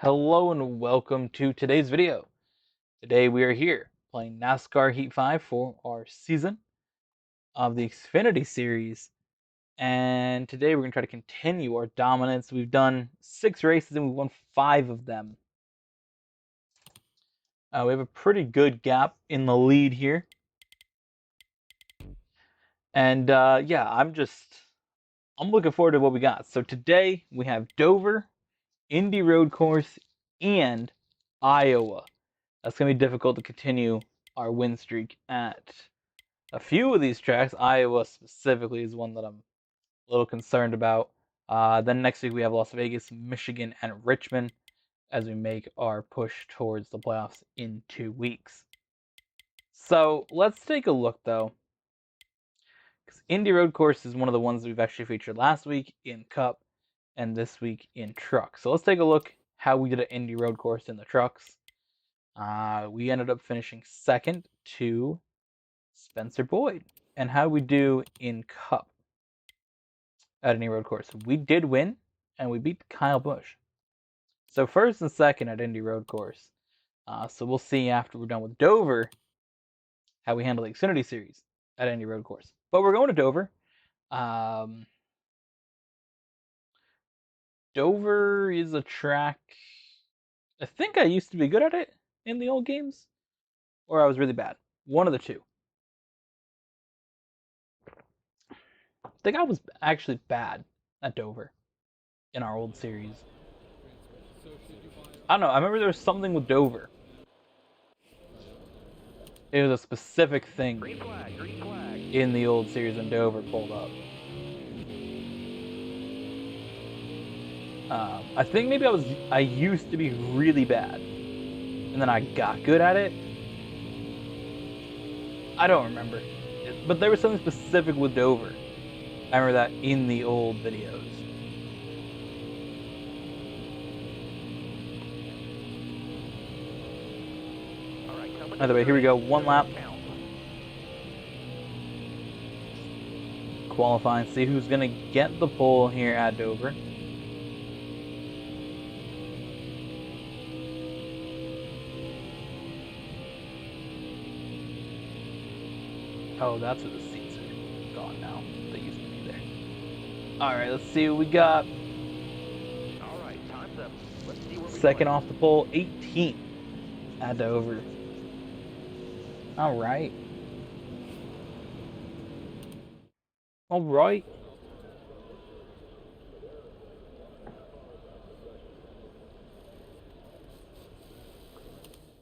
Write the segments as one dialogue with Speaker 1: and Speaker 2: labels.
Speaker 1: Hello and welcome to today's video. Today we are here playing NASCAR Heat 5 for our season of the Xfinity series. And today we're going to try to continue our dominance. We've done 6 races and we won 5 of them. We have a pretty good gap in the lead here. And yeah, I'm looking forward to what we got. So today we have Dover, Indy Road Course, and Iowa. That's going to be difficult to continue our win streak at a few of these tracks. Iowa specifically is one that I'm a little concerned about. Then next week we have Las Vegas, Michigan, and Richmond as we make our push towards the playoffs in 2 weeks. So let's take a look though, because Indy Road Course is one of the ones that we've actually featured last week in Cup and this week in Truck. So let's take a look how we did at Indy Road Course in the trucks. We ended up finishing second to Spencer Boyd. And how we do in Cup at Indy Road Course. We did win, and we beat Kyle Busch. So first and second at Indy Road Course. So we'll see after we're done with Dover how we handle the Xfinity Series at Indy Road Course. But we're going to Dover. Dover is a track. I think I used to be good at it in the old games, or I was really bad. One of the two. I think I was actually bad at Dover in our old series. I don't know. I remember there was something with Dover. It was a specific thing
Speaker 2: Green flag.
Speaker 1: in the old series when Dover pulled up. I think maybe I used to be really bad, and then I got good at it. I don't remember, but there was something specific with Dover. I remember that in the old videos. By the way, here we go. 1 lap. Qualifying. See who's going to get the pole here at Dover. Oh, that's where the seats are gone now. They used to be there. Alright, let's see what we got.
Speaker 2: Alright, time's up. Let's see where we
Speaker 1: Second off the pole, 18th at Dover. Alright. Alright.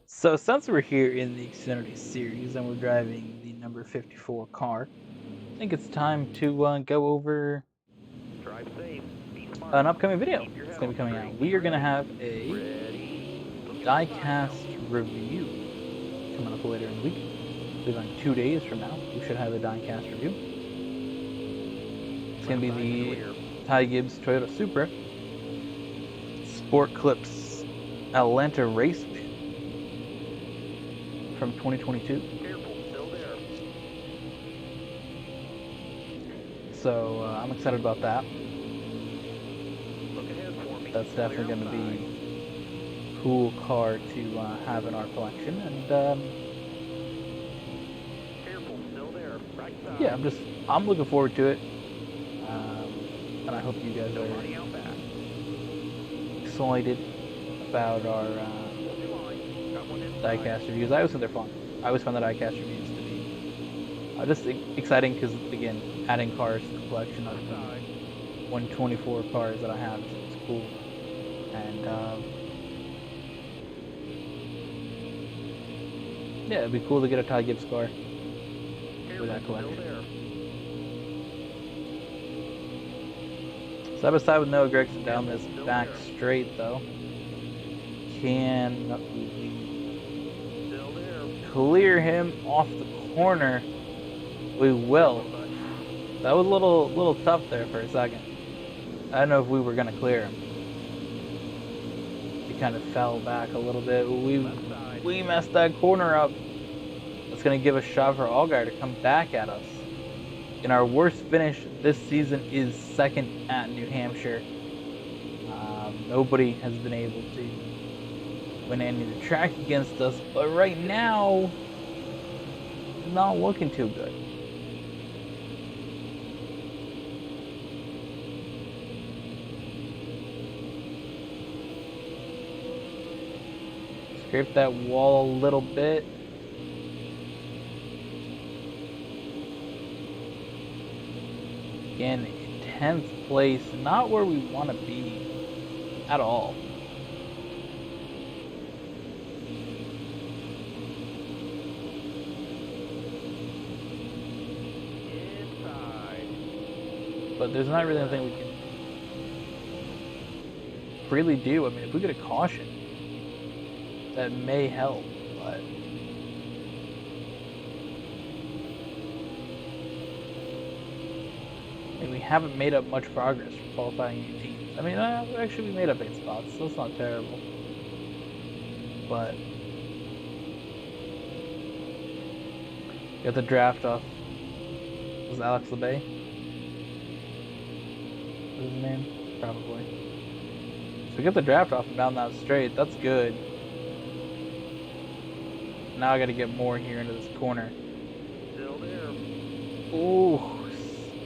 Speaker 1: So since we're here in the Xfinity series and we're driving the number 54 car, I think it's time to go over an upcoming video. It's going to be coming out. We are going to have a die-cast review coming up later in the week. I believe on 2 days from now, we should have a die-cast review. It's going to be the Ty Gibbs Toyota Supra Sport Clips Atlanta Race Pin from 2022. So I'm excited about that. That's definitely going to be a cool car to have in our collection. And yeah, I'm looking forward to it. And I hope you guys are excited about our diecast reviews. I always think they're fun. I always find the diecast reviews to be just exciting because, again, adding cars to the collection of the 124 cars that I have is cool. And yeah, it'd be cool to get a Ty Gibbs car for that collection. Side by side with Noah Gragson down this back straight though. Can we clear him off the corner? We will. That was a little tough there for a second. I don't know if we were gonna clear him. He kind of fell back a little bit. We messed that corner up. That's gonna give a shot for Allgaier to come back at us. And our worst finish this season is second at New Hampshire. Nobody has been able to win any of the track against us, but right now, it's not looking too good. Scrape that wall a little bit. Again, 10th place, not where we want to be at all.
Speaker 2: Inside.
Speaker 1: But there's not really anything we can freely do. I mean, if we get a caution, that may help, but we haven't made up much progress for qualifying 18th. I mean, actually we made up 8 spots, so it's not terrible. But got the draft off. Was it Alex LeBay? What was his name? Probably. So we got the draft off and down that straight. That's good. Now I got to get more here into this corner.
Speaker 2: Still there.
Speaker 1: Ooh,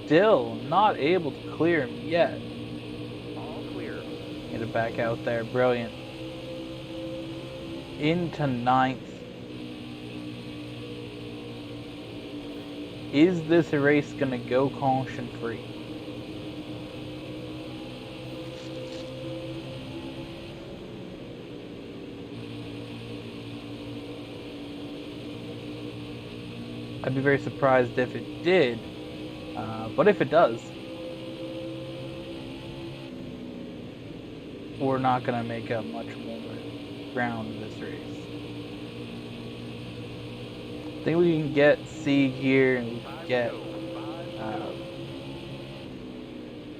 Speaker 1: still not able to clear him yet.
Speaker 2: All clear.
Speaker 1: Get it back out there. Brilliant. Into 9th. Is this race going to go caution free? I'd be very surprised if it did, but if it does, we're not going to make up much more ground in this race. I think we can get Sieg here and we can get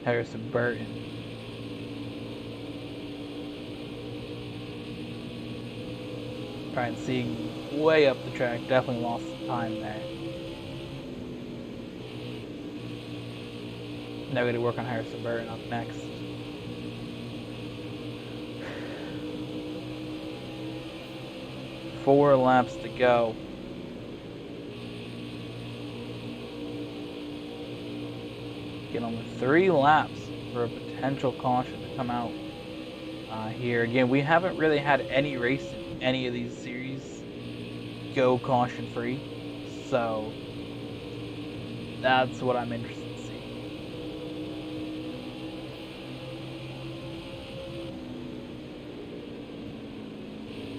Speaker 1: Harrison Burton. Brian Sieg way up the track, definitely lost some time there. Now we're going to work on Harrison Burton up next. Four laps to go. Get only 3 laps for a potential caution to come out here. Again, we haven't really had any race in any of these series go caution free, so that's what I'm interested in seeing.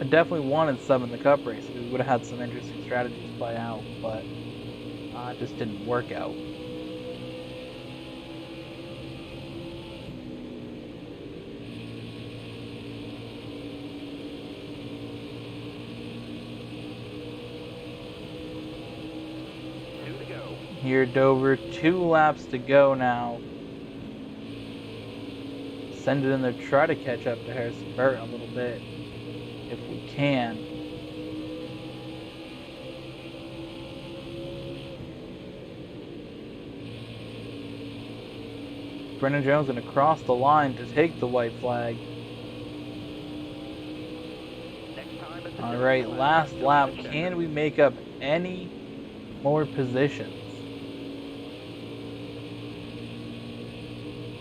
Speaker 1: I definitely wanted some in the Cup race. We would have had some interesting strategies play out, but it just didn't work out. Here at Dover, 2 laps to go now. Send it in there, try to catch up to Harrison Burton a little bit, if we can. Brendan Jones going to cross the line to take the white flag. All right, last lap. Can we make up any more positions?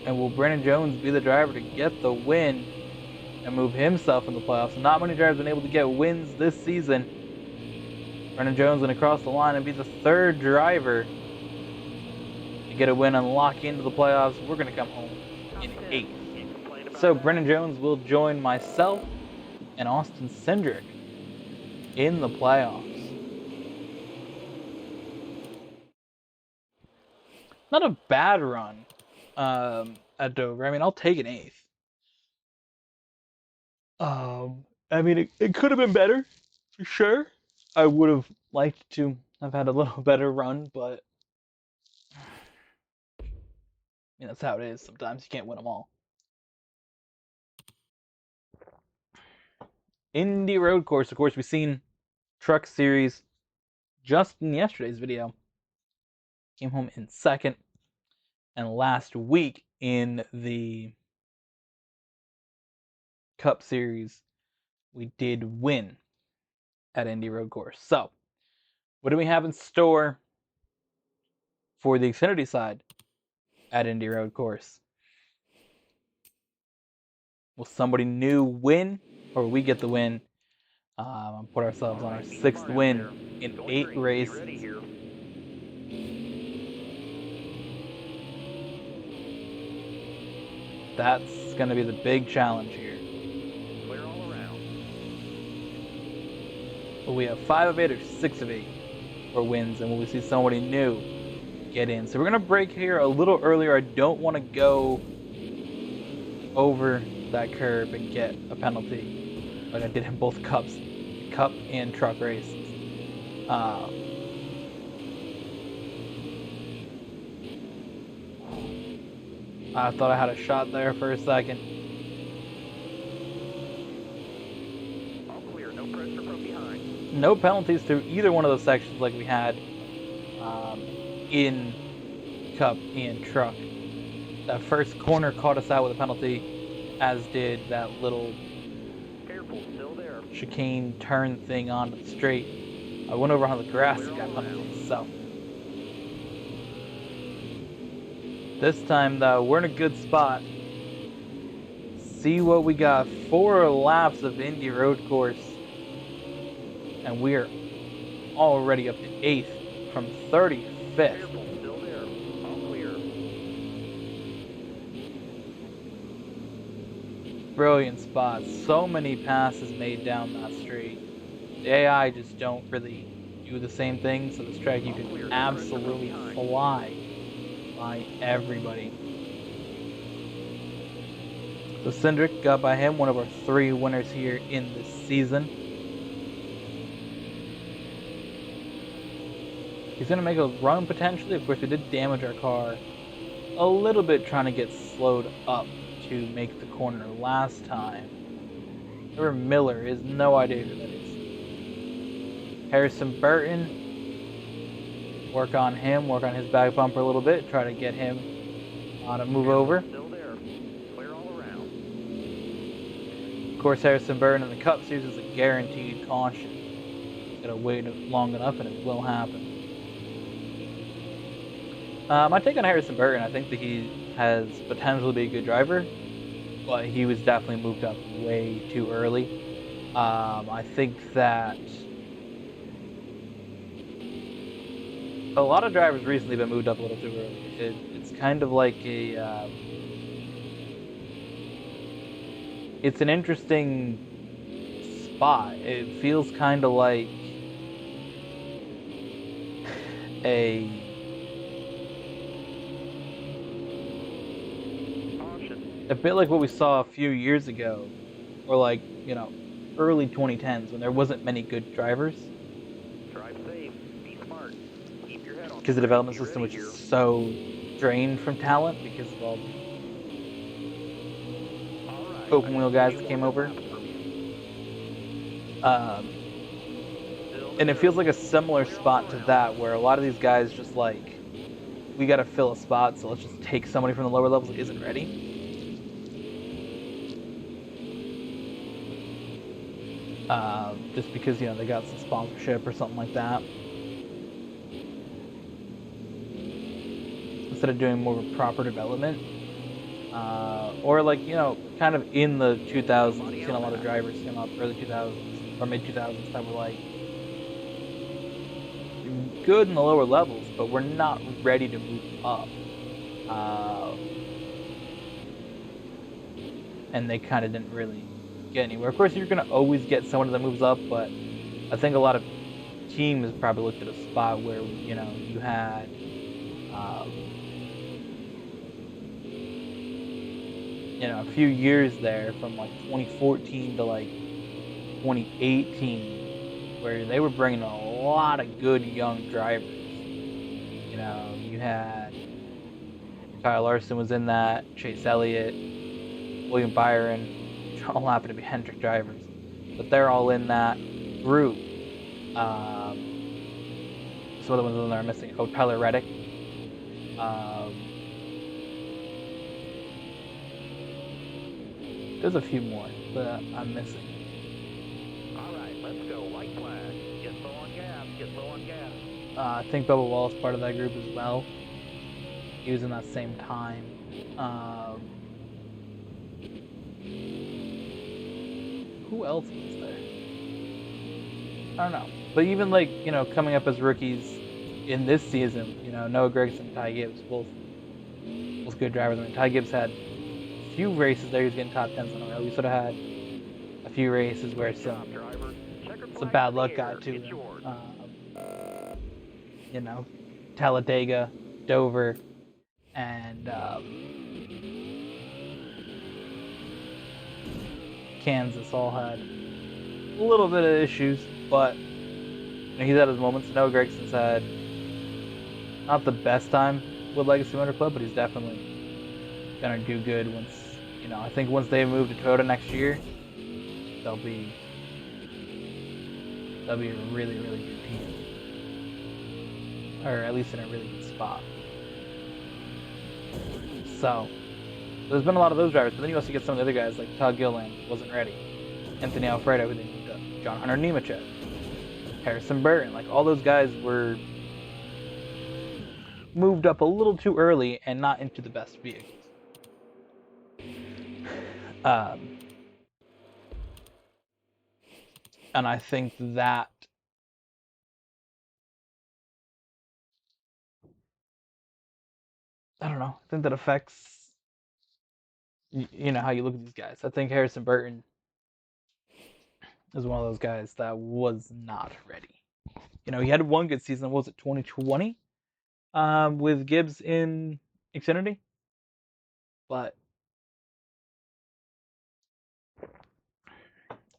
Speaker 1: And will Brendan Jones be the driver to get the win and move himself in the playoffs? Not many drivers have been able to get wins this season. Brendan Jones going to cross the line and be the 3rd driver to get a win and lock into the playoffs. We're going to come home in 8th. So Brendan Jones will join myself and Austin Cindric in the playoffs. Not a bad run at Dover. I mean, I'll take an 8th. I mean, it could have been better, for sure. I would have liked to have had a little better run, but I mean, that's how it is. Sometimes you can't win them all. Indy Road Course, of course, we've seen Truck Series just in yesterday's video. Came home in 2nd. And last week in the Cup Series, we did win at Indy Road Course. So, what do we have in store for the Xfinity side at Indy Road Course? Will somebody new win, or we get the win? Put ourselves on our 6th win in 8 races. That's going to be the big challenge here.
Speaker 2: Clear all around.
Speaker 1: Will we have 5 of 8 or 6 of 8 for wins, and will we see somebody new get in? So we're going to break here a little earlier. I don't want to go over that curb and get a penalty like I did in both cup and truck races. I thought I had a shot there for a second.
Speaker 2: All clear, no pressure from behind.
Speaker 1: No penalties through either one of those sections like we had in cup and truck. That first corner caught us out with a penalty, as did that little
Speaker 2: Careful, still there.
Speaker 1: chicane turn thing onto the straight. I went over on the grass and got penalties. So this time though, we're in a good spot. See what we got. 4 laps of Indy Road Course, and we are already up to 8th from 35th.
Speaker 2: Careful, still there. All clear.
Speaker 1: Brilliant spots. So many passes made down that straight. The AI just don't really do the same thing, so this track you can absolutely fly by everybody. So Cindric got by him, one of our 3 winners here in this season. He's going to make a run potentially. Of course, we did damage our car a little bit trying to get slowed up to make the corner last time. Remember Miller is no idea who that is. Harrison Burton. Work on him, work on his back bumper a little bit, try to get him on a move over.
Speaker 2: Still there. Clear all around.
Speaker 1: Of course, Harrison Burton in the Cup Series is a guaranteed caution. Gotta wait long enough and it will happen. My take on Harrison Burton, I think that he has potential to be a good driver, but he was definitely moved up way too early. I think that a lot of drivers recently have been moved up a little too early. It's kind of like a... it's an interesting spot. It feels kind of like a... bit like what we saw a few years ago, or like, early 2010s when there wasn't many good drivers.
Speaker 2: Drive safe. Be smart. Keep your head on.
Speaker 1: Because the development system was just so drained from talent because of all the open wheel guys that came over. And it feels like a similar spot to that, where a lot of these guys just like, we got to fill a spot, so let's just take somebody from the lower levels that isn't ready. Just because, they got some sponsorship or something like that. Instead of doing more of a proper development. Or like, kind of in the 2000s, we've seen a lot of drivers come up, early 2000s, or mid-2000s, that were like, good in the lower levels, but we're not ready to move up. And they kind of didn't really get anywhere. Of course, you're going to always get someone that moves up, but I think a lot of teams probably looked at a spot where, you had a few years there from like 2014 to like 2018 where they were bringing a lot of good young drivers. You had Kyle Larson was in that, Chase Elliott, William Byron, which all happen to be Hendrick drivers, but they're all in that group. Some other ones in there are missing. Oh, Tyler Reddick. There's a few more that I'm missing.
Speaker 2: Low on gas.
Speaker 1: I think Bubba Wallace part of that group as well. He was in that same time. Who else was there? I don't know. But even like, coming up as rookies in this season, Noah Gragson and Ty Gibbs, both good drivers. I mean, Ty Gibbs had a few races there he was getting top 10s in a row. We sort of had a few races where some bad luck got to him. Talladega, Dover, and Kansas all had a little bit of issues, but he's had his moments. Noah Gregson's had not the best time with Legacy Motor Club, but he's definitely gonna do good once. I think once they move to Toyota next year, they'll be a really, really good team, or at least in a really good spot. So there's been a lot of those drivers, but then you also get some of the other guys like Todd Gilliland wasn't ready, Anthony Alfredo, who they moved up, John Hunter Nemechek, Harrison Burton, like all those guys were moved up a little too early and not into the best vehicles. And I think that I think that affects how you look at these guys. I think Harrison Burton is one of those guys that was not ready. He had one good season. What was it 2020? With Gibbs in Xfinity, but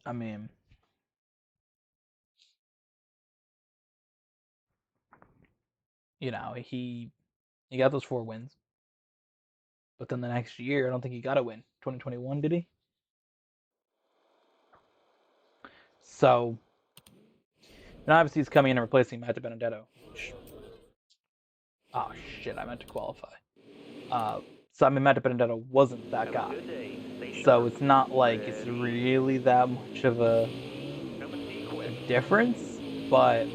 Speaker 1: I mean, he got those 4 wins, but then the next year, I don't think he got a win. 2021, did he? So, and obviously he's coming in and replacing Matt Benedetto. Oh shit! I meant to qualify. So I mean, Matt Benedetto wasn't that guy. So it's not like it's really that much of a difference, but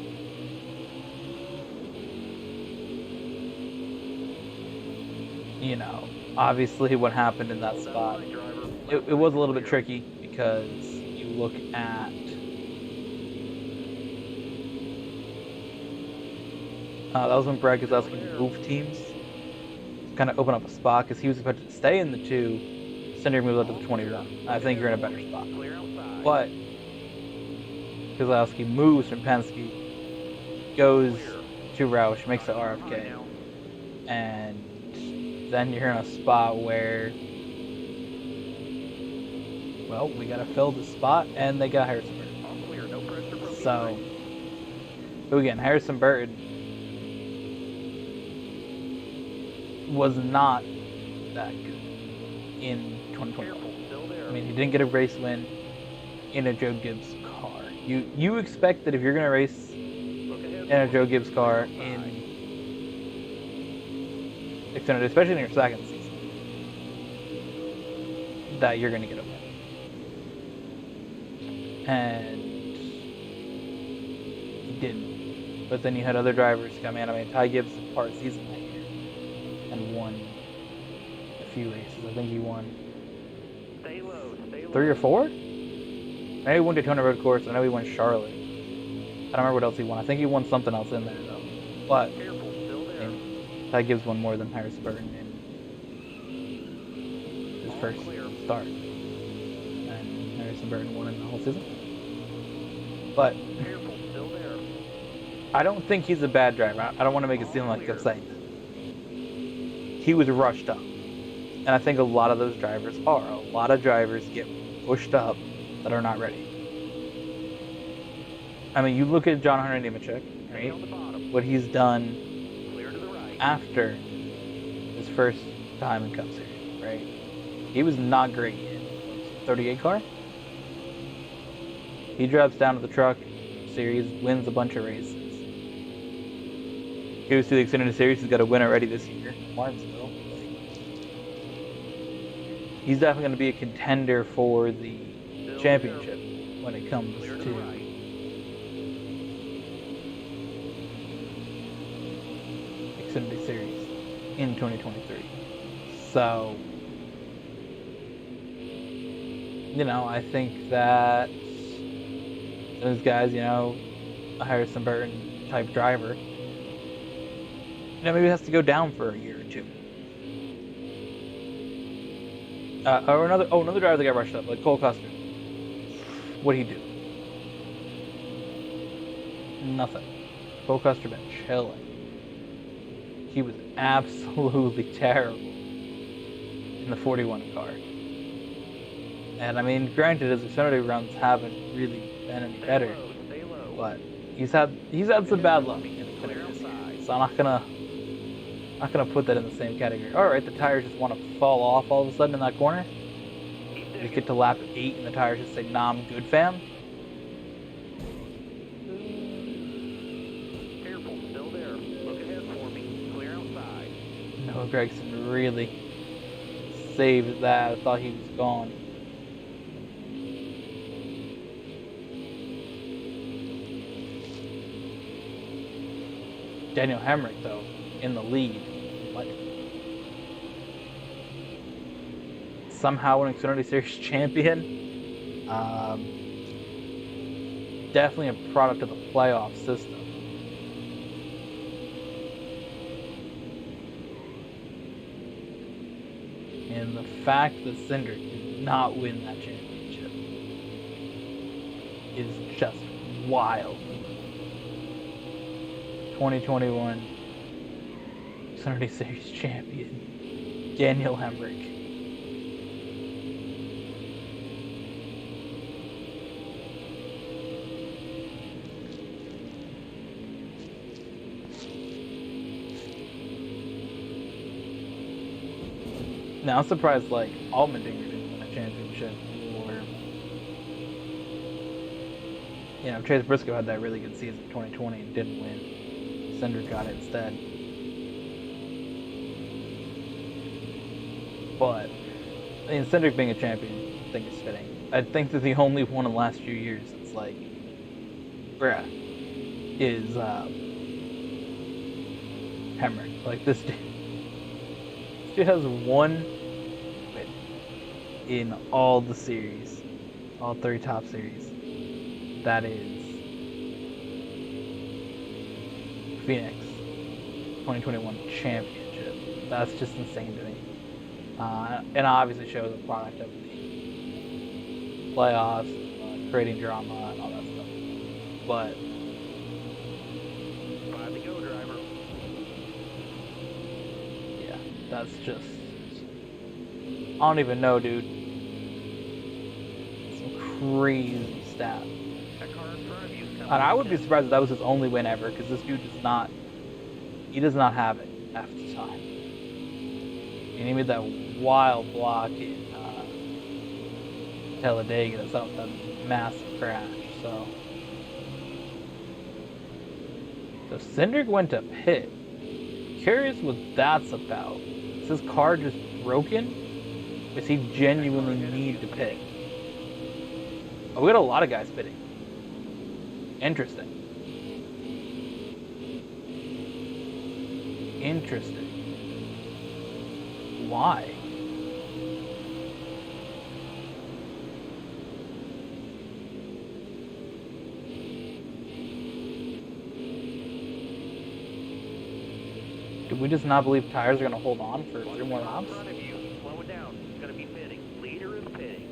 Speaker 1: obviously what happened in that spot, it was a little bit tricky because you look at that was when Brad Keselowski moved teams, kind of open up a spot because he was expected to stay in the 2, Cinder moved up to the 20 run. I think you're in a better spot. But Keselowski moves from Penske, goes to Roush, makes the RFK, and then you're in a spot where, well, we got to fill the spot, and they got Harrison Burton. So, again, Harrison Burton was not that good in 2021. I mean, he didn't get a race win in a Joe Gibbs car. You expect that if you're going to race in a Joe Gibbs car in Xfinity, especially in your second season, that you're going to get a win. And he didn't. But then you had other drivers come in. I mean, Ty Gibbs had part season that year and won a few races. I think he won 3 or 4? I know he won Daytona Road Course. I know he won Charlotte. I don't remember what else he won. I think he won something else in there, though. But Ty Gibbs won more than Harrison Burton in his first start. And Harrison Burton won in the whole season. But I don't think he's a bad driver. I don't want to make it seem like I'm saying that. He was rushed up. And I think a lot of those drivers are. A lot of drivers get pushed up that are not ready. I mean, you look at John Hunter Nemechek, right? What he's done after his first time in Cup Series, right? He was not great in 38 car. He drops down to the Truck Series, wins a bunch of races. Goes to the Xfinity Series, he's got a win already this year, Martinsville. He's definitely going to be a contender for the championship when it comes to Xfinity Series in 2023. So, I think that those guys, a Harrison Burton type driver, maybe has to go down for a year or two. Or another driver that got rushed up, like Cole Custer. What'd he do? Nothing. Cole Custer been chilling. He was absolutely terrible in the 41 car. And I mean, granted, his Xfinity runs haven't really been any better, but he's had some bad luck in Xfinity this year. So I'm not gonna put that in the same category. All right, the tires just want to fall off all of a sudden in that corner. You get to lap 8 and the tires just say, "Nah, I'm good, fam."
Speaker 2: Careful, still there. Look ahead for me. Clear outside.
Speaker 1: Noah Gragson really saved that. I thought he was gone. Daniel Hemrick, though, in the lead. What? Somehow an Xfinity Series champion. Definitely a product of the playoff system. And the fact that Cindric did not win that championship is just wild. 2021 Xfinity Series champion, Daniel Hemrick. Now I'm surprised Allmendinger didn't win a championship, or Chase Briscoe had that really good season in 2020 and didn't win. Cindric got it instead. But I mean, Cindric being a champion, I think is fitting. I think that the only one in the last few years that's is Hemrick. Like this dude has one win in all the series, all 3 top series. That is Phoenix 2021 championship. That's just insane to me. And obviously shows a product of the playoffs, creating drama and all that stuff. But
Speaker 2: 5 to go, driver.
Speaker 1: yeah, that's just, I don't even know, dude. Some crazy stat.
Speaker 2: That car in front of you is coming.
Speaker 1: And I would be surprised if that was his only win ever, because this dude does not have it half the time. And he made that wild block in Talladega to set up that massive crash. So Cindric went to pit. Curious what that's about. Is his car just broken? Or does he genuinely need to pit? Oh, we got a lot of guys pitting. Interesting. Why? Do we just not believe tires are going to hold on for 3 more laps?
Speaker 2: In front of you. Slow it down. It's going to be pitting. Leader is pitting.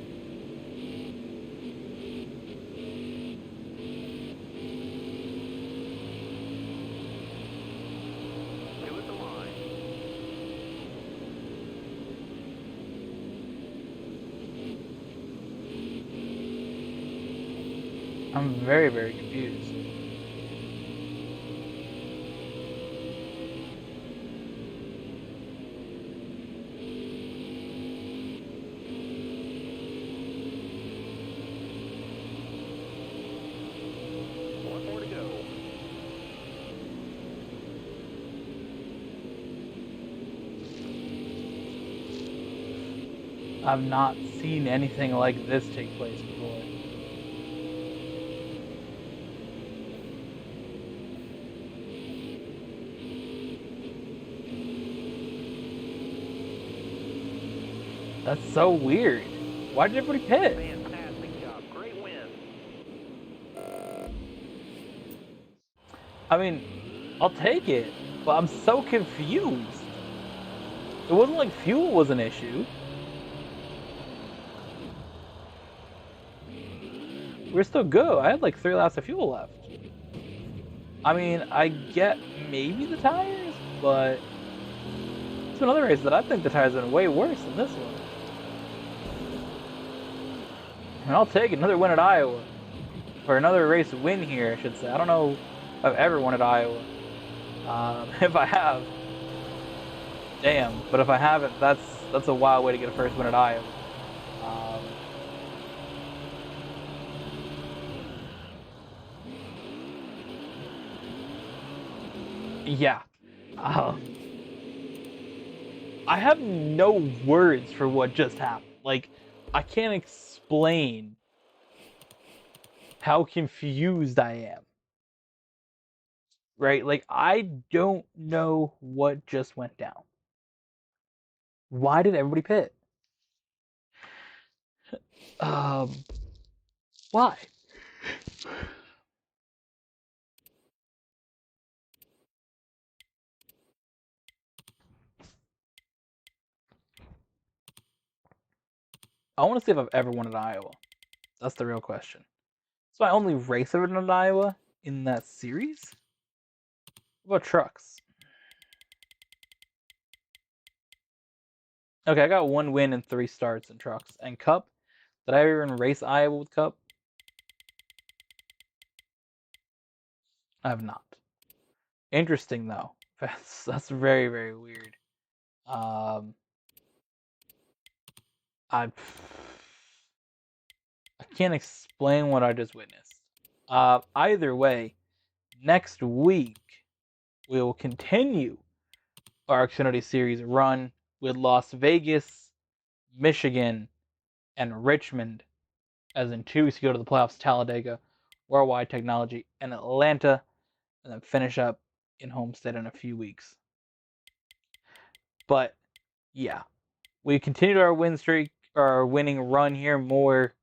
Speaker 2: Two at the line.
Speaker 1: I'm very, very confused.
Speaker 2: One more to go.
Speaker 1: I've not seen anything like this take place before. That's so weird. Why did everybody pit?
Speaker 2: Fantastic job. Great win.
Speaker 1: I mean, I'll take it, but I'm so confused. It wasn't like fuel was an issue. We're still good. I had like 3 laps of fuel left. I mean, I get maybe the tires, but it's been other races that I think the tires have been way worse than this one. And I'll take another win at Iowa. Or another race win here, I should say. I don't know if I've ever won at Iowa. If I have, damn. But if I haven't, that's a wild way to get a first win at Iowa. Um, yeah. Uh, I have no words for what just happened. Like, I can't explain how confused I am. Right? Like, I don't know what just went down. Why did everybody pit? Um, why? I want to see if I've ever won at Iowa. That's the real question. It's my only race ever done at Iowa in that series. What about trucks? Okay, I got 1 win and 3 starts in trucks. And Cup? Did I ever even race Iowa with Cup? I have not. Interesting though. That's very, very weird. I can't explain what I just witnessed. Either way, next week we will continue our Xfinity Series run with Las Vegas, Michigan, and Richmond, as in 2 weeks to go to the playoffs, Talladega, Worldwide Technology, and Atlanta, and then finish up in Homestead in a few weeks. But yeah, we continued our win streak, our winning run here, more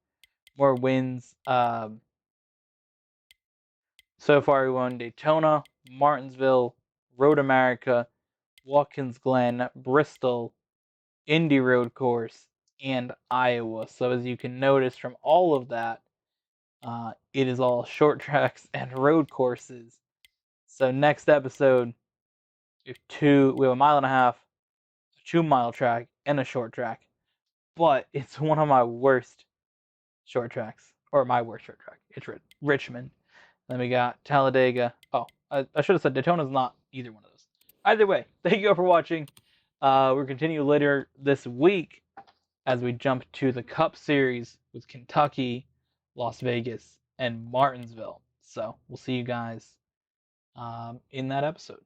Speaker 1: wins. So far we won Daytona, Martinsville, Road America, Watkins Glen, Bristol, Indy Road Course, and Iowa. So as you can notice from all of that, it is all short tracks and road courses. So next episode, we have a mile and a half, a 2-mile track, and a short track. But it's one of my worst short tracks, or my worst short track. It's Richmond. Then we got Talladega. Oh, I should have said Daytona's not either one of those. Either way, thank you all for watching. We'll continue later this week as we jump to the Cup Series with Kentucky, Las Vegas, and Martinsville. So we'll see you guys in that episode.